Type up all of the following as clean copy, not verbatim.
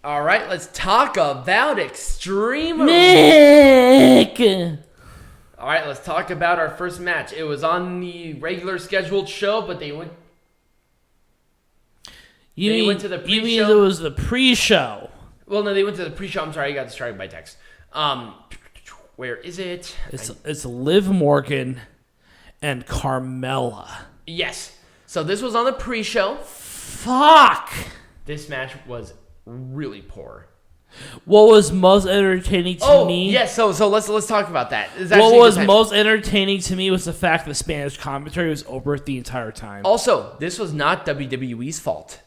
All right, let's talk about Extreme. Nick. All right, let's talk about our first match. It was on the regular scheduled show, but they went. You went to the pre-show? You mean it was the pre-show? Well, no, they went to the pre-show. I'm sorry, I got distracted by text. Where is it? It's Liv Morgan and Carmella. Yes. So this was on the pre-show. Fuck. This match was really poor. What was most entertaining to me? Yes, so let's talk about that. What was most entertaining to me was the fact that Spanish commentary was over the entire time. Also, this was not WWE's fault.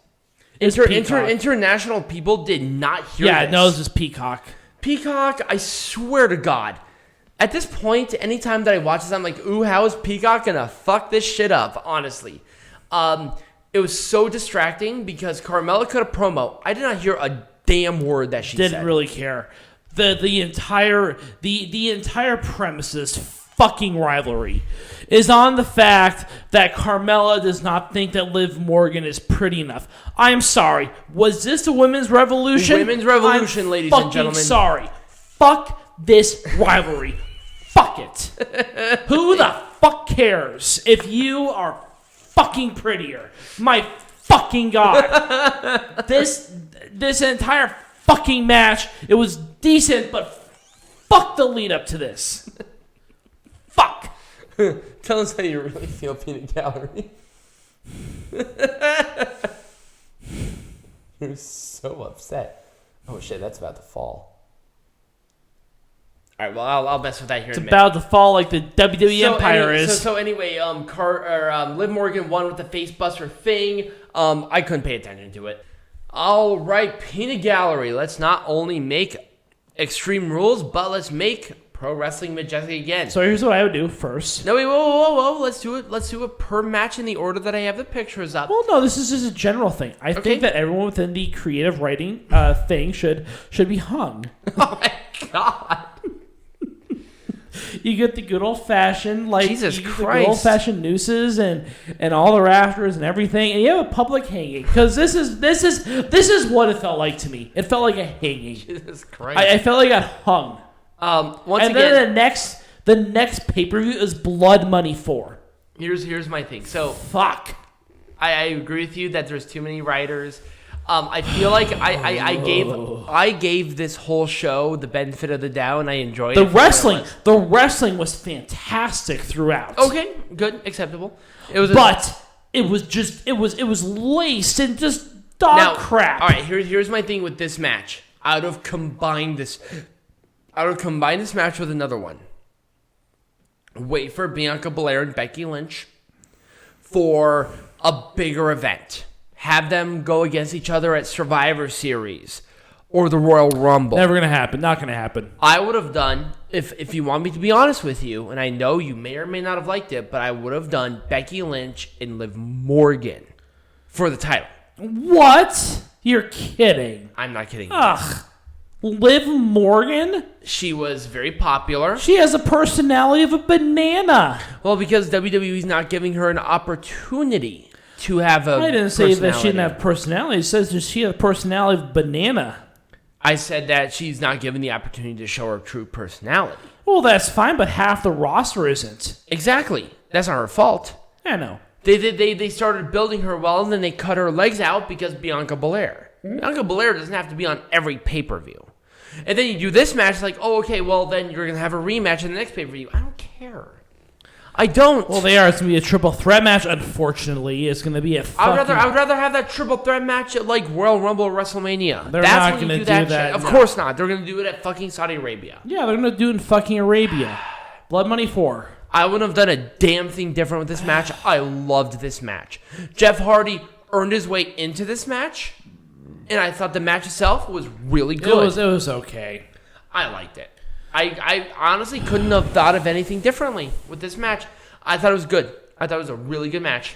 It's International people did not hear this. Yeah, no, it was just Peacock. Peacock, I swear to God. At this point, anytime that I watch this, I'm like, ooh, how is Peacock gonna fuck this shit up, honestly. It was so distracting because Carmella cut a promo. I did not hear a damn word that she said. Didn't really care. The entire premise of this fucking rivalry is on the fact that Carmella does not think that Liv Morgan is pretty enough. I'm sorry. Was this a women's revolution? Women's revolution, ladies and gentlemen. I'm sorry. Fuck this rivalry. Fuck it. Who the fuck cares if you are fucking prettier? My fucking God. This entire fucking match, it was decent, but fuck the lead up to this. Fuck. Tell us how you really feel, Peanut Gallery. You're so upset. Oh shit, that's about to fall. All right, well, I'll mess with that here in a minute. It's about to fall like the WWE Empire is. So anyway, Liv Morgan won with the face buster thing. I couldn't pay attention to it. All right, Peanut Gallery. Let's not only make Extreme Rules, but let's make Pro Wrestling Majestic again. So here's what I would do first. No, wait, whoa. Let's do it. Let's do it per match in the order that I have the pictures up. Well, no, this is just a general thing. I think that everyone within the creative writing thing should be hung. Oh my God. You get the good old fashioned Jesus Christ, the good old fashioned nooses and all the rafters and everything, and you have a public hanging because this is what it felt like to me. It felt like a hanging. Jesus Christ, I felt like I got hung. Then the next pay per view is Blood Money 4. Here's my thing. So fuck. I agree with you that there's too many writers. I feel like I gave this whole show the benefit of the doubt, and I enjoyed it. The wrestling was fantastic throughout. Okay, good, acceptable. It was laced in just dog crap. All right, here's my thing with this match. I would combine this match with another one. Wait for Bianca Belair and Becky Lynch for a bigger event. Have them go against each other at Survivor Series or the Royal Rumble. Never gonna happen. Not gonna happen. I would have done, if you want me to be honest with you, and I know you may or may not have liked it, but I would have done Becky Lynch and Liv Morgan for the title. What? You're kidding. I'm not kidding. Ugh. Liv Morgan? She was very popular. She has a personality of a banana. Well, because WWE's not giving her an opportunity to have a I didn't say that she didn't have personality. It says that she has a personality of banana. I said that she's not given the opportunity to show her true personality. Well, that's fine, but half the roster isn't. Exactly. That's not her fault. I know. They started building her well, and then they cut her legs out because Bianca Belair. Bianca Belair doesn't have to be on every pay-per-view. And then you do this match, like, oh, okay, well, then you're going to have a rematch in the next pay-per-view. I don't care. I don't. Well, they are. It's going to be a triple threat match, unfortunately. It's going to be a fucking... I would rather have that triple threat match at, like, Royal Rumble or WrestleMania. They're not going to do that. Shit. Of course not. They're going to do it at fucking Saudi Arabia. Yeah, they're going to do it in fucking Arabia. Blood Money 4. I wouldn't have done a damn thing different with this match. I loved this match. Jeff Hardy earned his way into this match, and I thought the match itself was really good. It was okay. I liked it. I honestly couldn't have thought of anything differently with this match. I thought it was good. I thought it was a really good match.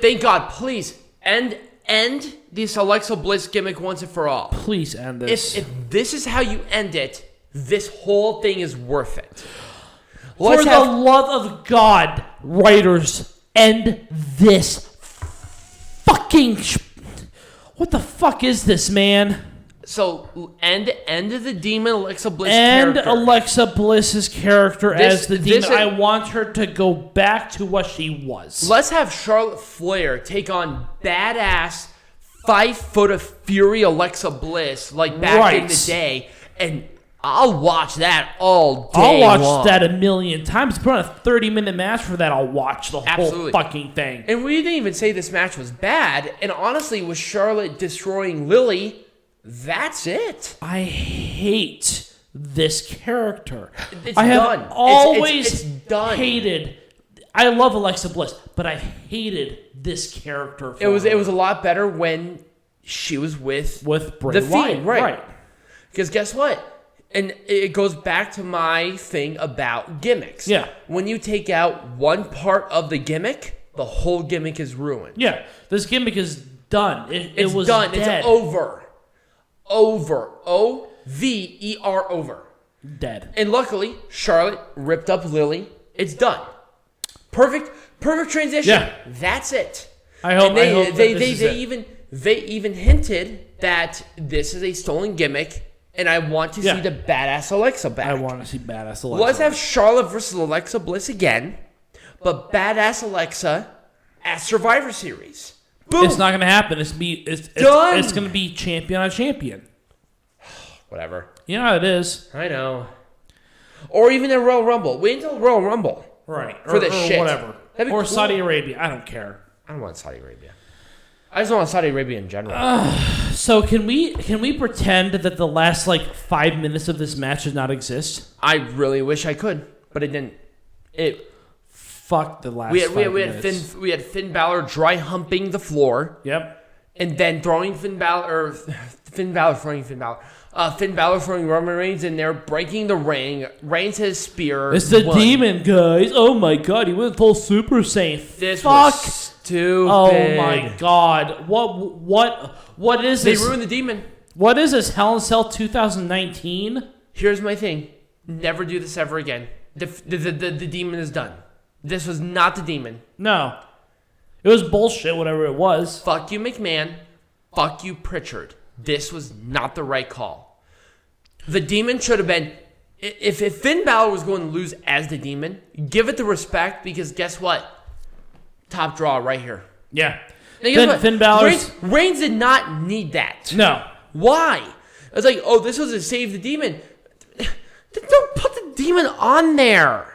Thank God. Please end this Alexa Bliss gimmick once and for all. Please end this. If this is how you end it, this whole thing is worth it. For the love of God, writers, end this fucking... What the fuck is this, man? So, end of the Demon Alexa Bliss character. character. Alexa Bliss's character as the Demon. I want her to go back to what she was. Let's have Charlotte Flair take on badass 5 foot of fury Alexa Bliss like back in the day, and I'll watch that all day I'll watch long. that a million times. Put on a 30-minute match for that. I'll watch the whole fucking thing. And we didn't even say this match was bad. And honestly, with Charlotte destroying Lily, that's it. I hate this character. It's I have done. always it's done. hated. I love Alexa Bliss, but I hated this character. It was a lot better when she was with Bray Wyatt, right? Because guess what? And it goes back to my thing about gimmicks. Yeah. When you take out one part of the gimmick, the whole gimmick is ruined. Yeah. This gimmick is done. It was done. Dead. It's over. O-V-E-R, over. Dead. And luckily, Charlotte ripped up Lily. It's done. Perfect transition. Yeah. That's it. I hope they even hinted that this is a stolen gimmick. And I want to see the badass Alexa back. I want to see badass Alexa. Let's have Charlotte versus Alexa Bliss again, but badass Alexa at Survivor Series. Boom. It's not going to happen. It's done. It's going to be champion on champion. Whatever. You know how it is. I know. Or even a Royal Rumble. Wait until Royal Rumble. Right. For this shit. Whatever. Or cool. Saudi Arabia. I don't care. I don't want Saudi Arabia. I just want Saudi Arabia in general. So can we pretend that the last 5 minutes of this match does not exist? I really wish I could, but it didn't. Fuck the last. We 5 minutes. We had Finn Balor dry humping the floor. Yep. And then throwing Finn Balor throwing Roman Reigns in there, breaking the ring. Reigns his spear. It's the Demon, guys. Oh my god, he went full Super Saiyan. This was stupid. Oh my god. What is this? They ruined the Demon. What is this? Hell in a Cell 2019? Here's my thing. Never do this ever again. The Demon is done. This was not the Demon. No. It was bullshit, whatever it was. Fuck you, McMahon. Fuck you, Pritchard. This was not the right call. The Demon should have been... If Finn Balor was going to lose as the Demon, give it the respect, because guess what? Top draw right here. Yeah. Finn Balor... Reigns did not need that. No. Why? It's like, oh, this was to save the Demon. Don't put the Demon on there.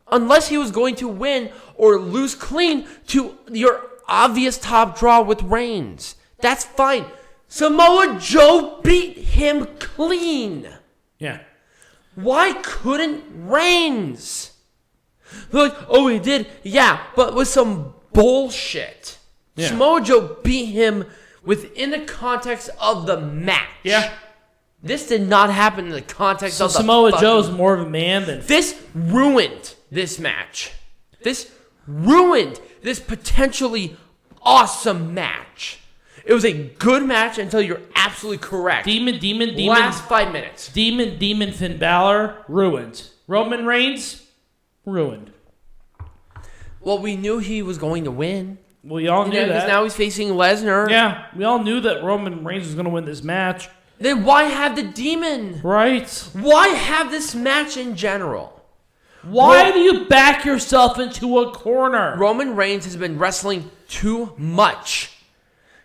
Unless he was going to win or lose clean to your obvious top draw with Reigns. That's fine. Samoa Joe beat him clean. Yeah. Why couldn't Reigns? They're like, oh, he did. Yeah, but with some bullshit. Yeah. Samoa Joe beat him within the context of the match. Yeah. This did not happen in the context of the Samoa Joe's more of a man than... This ruined this match. This ruined this potentially awesome match. It was a good match until you're absolutely correct. Demon. Last 5 minutes. Demon Finn Balor, ruined. Roman Reigns, ruined. Well, we knew he was going to win. We all knew that. Because now he's facing Lesnar. Yeah, we all knew that Roman Reigns was going to win this match. Then why have the Demon? Right. Why have this match in general? Why do you back yourself into a corner? Roman Reigns has been wrestling too much.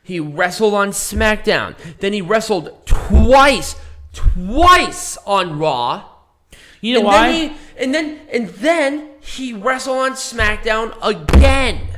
He wrestled on SmackDown. Then he wrestled twice on Raw. You know why? And then he wrestled on SmackDown again.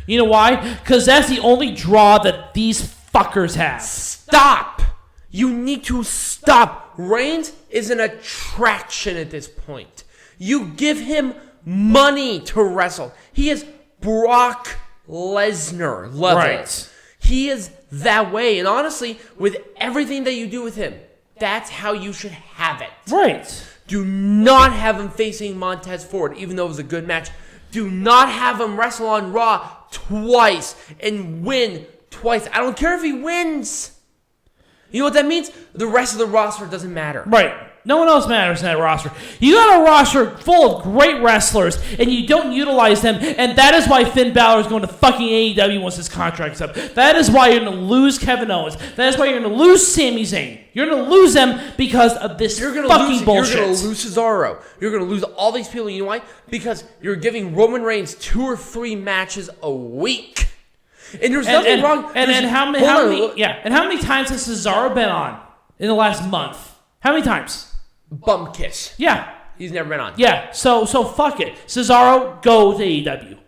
You know why? Because that's the only draw that these fuckers have. Stop. You need to stop. Reigns is an attraction at this point. You give him money to wrestle. He is Brock Lesnar level. Right. He is that way. And honestly, with everything that you do with him, that's how you should have it. Right. Do not have him facing Montez Ford, even though it was a good match. Do not have him wrestle on Raw twice and win twice. I don't care if he wins. You know what that means? The rest of the roster doesn't matter. Right. No one else matters in that roster. You got a roster full of great wrestlers, and you don't utilize them, and that is why Finn Balor is going to fucking AEW once his contract's up. That is why you're going to lose Kevin Owens. That is why you're going to lose Sami Zayn. You're going to lose them because of this fucking bullshit. You're going to lose Cesaro. You're going to lose all these people. You know why? Because you're giving Roman Reigns 2 or 3 matches a week. And there's nothing wrong. And how many times has Cesaro been on in the last month? How many times? Bum kiss. Yeah. He's never been on. Yeah. So fuck it. Cesaro, go to AEW.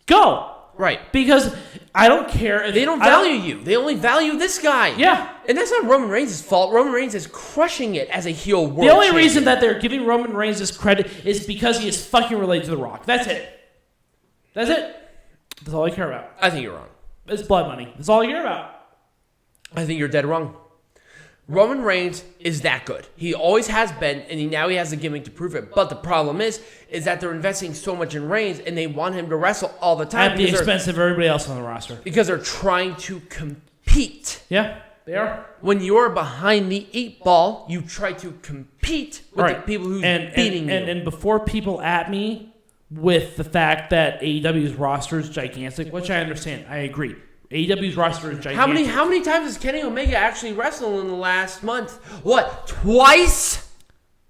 Go. Right. Because I don't care if they don't value you. They only value this guy. Yeah. And that's not Roman Reigns' fault. Roman Reigns is crushing it as a heel world The only champion. reason that they're giving Roman Reigns this credit is because he is fucking related to The Rock. That's it. That's it. That's all I care about. I think you're wrong. It's blood money. That's all I care about. I think you're dead wrong. Roman Reigns is that good. He always has been, and now he has a gimmick to prove it. But the problem is that they're investing so much in Reigns, and they want him to wrestle all the time. At the expense of everybody else on the roster. Because they're trying to compete. Yeah, they are. When you're behind the 8 ball, you try to compete with the people who's beating you. And before people at me with the fact that AEW's roster is gigantic, which I understand, I agree. AEW's roster is gigantic. How many times has Kenny Omega actually wrestled in the last month? What, twice?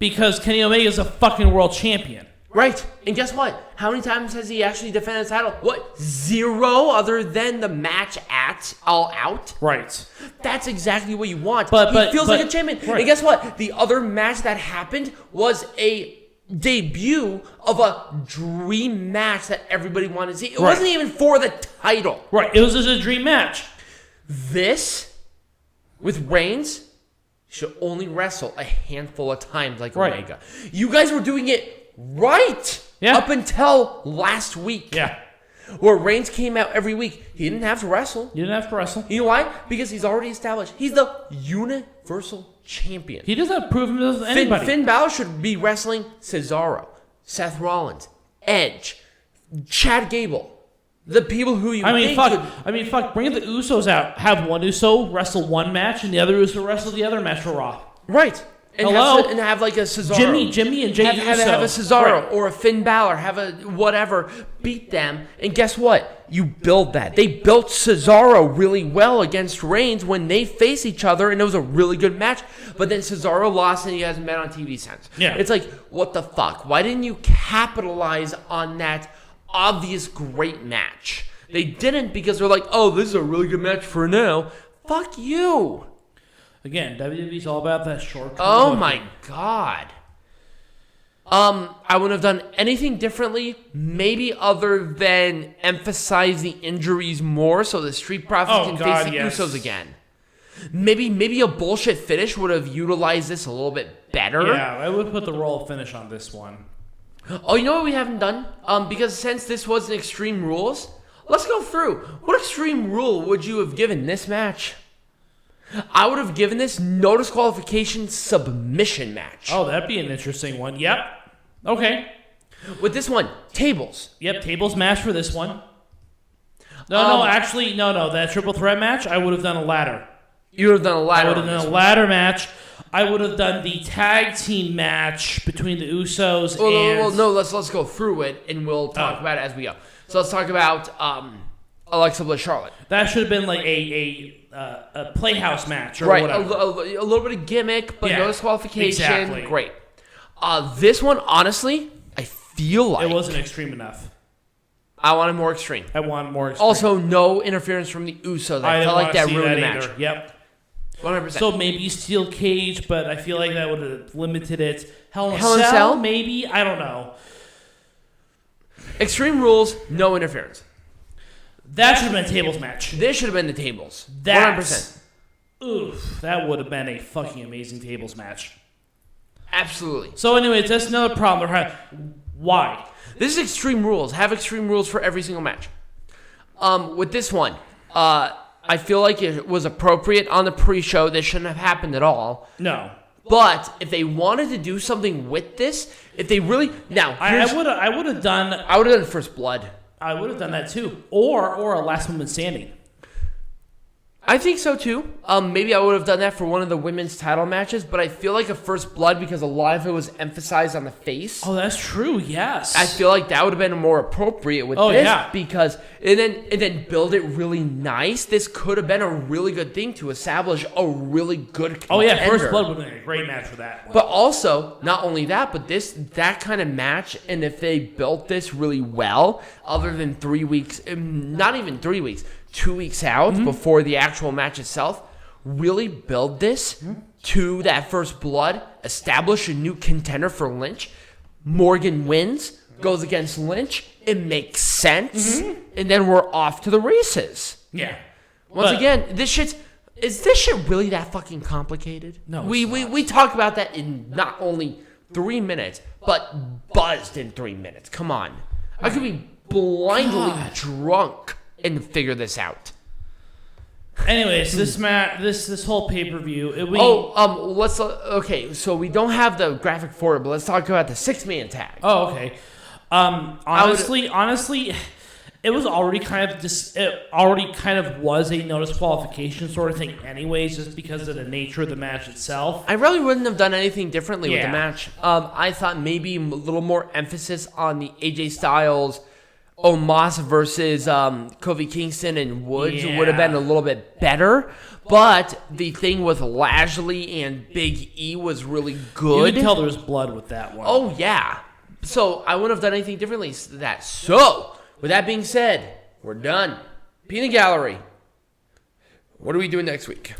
Because Kenny Omega is a fucking world champion. Right. And guess what? How many times has he actually defended the title? What, 0 other than the match at All Out? Right. That's exactly what you want. But he feels like a champion. Right. And guess what? The other match that happened was a debut of a dream match that everybody wanted to see. It wasn't even for the title. Right. It was just a dream match. This, with Reigns, should only wrestle a handful of times like Omega. You guys were doing it right up until last week. Yeah. Where Reigns came out every week. He didn't have to wrestle. You didn't have to wrestle. You know why? Because he's already established. He's the Universal Champion. He doesn't prove him to anybody. Finn Balor should be wrestling Cesaro, Seth Rollins, Edge, Chad Gable. The people who you Bring the Usos out. Have one Uso wrestle one match and the other Uso wrestle the other match for Raw. Right. And have like a Cesaro. Jimmy and Jey Uso. Have a Cesaro or a Finn Balor. Have a whatever. Beat them. And guess what? You build that. They built Cesaro really well against Reigns when they face each other, and it was a really good match. But then Cesaro lost, and he hasn't been on TV since. Yeah. It's like, what the fuck? Why didn't you capitalize on that obvious great match? They didn't because they're like, oh, this is a really good match for now. Fuck you. Again, WWE's all about that short. Oh my god. I wouldn't have done anything differently, maybe other than emphasize the injuries more so the Street Profits can face the Usos again. Maybe a bullshit finish would have utilized this a little bit better. Yeah, I would put the roll finish on this one. Oh, you know what we haven't done? Because since this was an Extreme Rules, let's go through. What Extreme Rule would you have given this match? I would have given this no disqualification submission match. Oh, that'd be an interesting one. Yep. Okay. With this one, tables. Yep, tables match for this one. No. That triple threat match, I would have done a ladder. You would have done a ladder. I would have done a ladder match. I would have done the tag team match between the Usos and... No, let's go through it, and we'll talk about it as we go. So let's talk about Alexa Bliss Charlotte. That should have been like a Playhouse match or whatever. A little bit of gimmick, but no disqualification. Exactly. Great. This one, honestly, I feel like... It wasn't extreme enough. I wanted more extreme. I wanted more extreme. Also, no interference from the Usos. I felt like that ruined the match. Either. Yep. 100%. So maybe steel cage, but I feel like that would have limited it. Hell in a Cell, maybe? I don't know. Extreme Rules, no interference. That should have been a tables match. This should have been the tables. 100%. Oof, that would have been a fucking amazing tables match. Absolutely. So anyways, that's another problem. Why? This is Extreme Rules. Have Extreme Rules for every single match. With this one, I feel like it was appropriate on the pre-show. This shouldn't have happened at all. No. But if they wanted to do something with this, if they really... Now, I would have done... I would have done First Blood. I would have done that too. Or a last woman standing. I think so too. Maybe I would have done that for one of the women's title matches, but I feel like a first blood because a lot of it was emphasized on the face. Oh, that's true. Yes. I feel like that would have been more appropriate with this because and then build it really nice. This could have been a really good thing to establish a really good contender. Oh yeah, first blood would have been a great match for that. But also, not only that, but that kind of match, and if they built this really well, other than 3 weeks, not even 3 weeks. 2 weeks out before the actual match itself, really build this to that first blood, establish a new contender for Lynch. Morgan wins, goes against Lynch. It makes sense. And then we're off to the races. Yeah. Once again, is this shit really that fucking complicated? No, we talk about that in not only 3 minutes, but buzzed in 3 minutes. Come on. I could be blindly drunk and figure this out. Anyways, this whole pay-per-view. Okay, so we don't have the graphic for it, but let's talk about the 6-man tag. Oh, okay. Honestly, it was already kind of was a no disqualification sort of thing anyways, just because of the nature of the match itself. I really wouldn't have done anything differently with the match. I thought maybe a little more emphasis on the AJ Styles Omos versus Kofi Kingston and Woods would have been a little bit better. But the thing with Lashley and Big E was really good. You could tell there was blood with that one. Oh, yeah. So I wouldn't have done anything differently to that. So, with that being said, we're done. Peanut Gallery. What are we doing next week?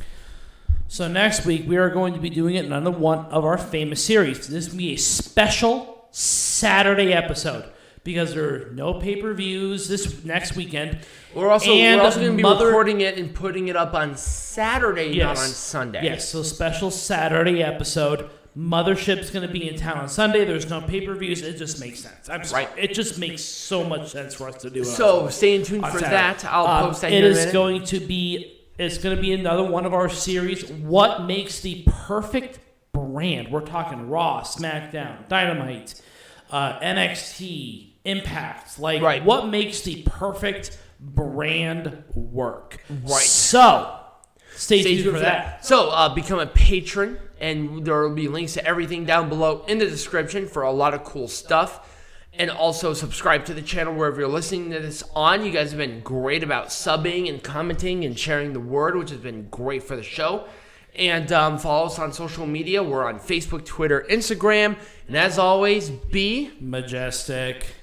So next week, we are going to be doing another one of our famous series. This will be a special Saturday episode. Because there are no pay-per-views this next weekend. We're also going to be recording it and putting it up on Saturday, not on Sunday. Yes, so special Saturday episode. Mothership's going to be in town on Sunday. There's no pay-per-views. It just makes sense. I'm sorry. Right. It just makes so much sense for us to do it. So stay tuned for that. I'll post that here in a minute. It's going to be another one of our series. What makes the perfect brand? We're talking Raw, SmackDown, Dynamite, NXT, Impact. What makes the perfect brand work? Right. So, stay tuned for that. So, become a patron, and there will be links to everything down below in the description for a lot of cool stuff. And also, subscribe to the channel wherever you're listening to this on. You guys have been great about subbing and commenting and sharing the word, which has been great for the show. And follow us on social media. We're on Facebook, Twitter, Instagram. And as always, be majestic.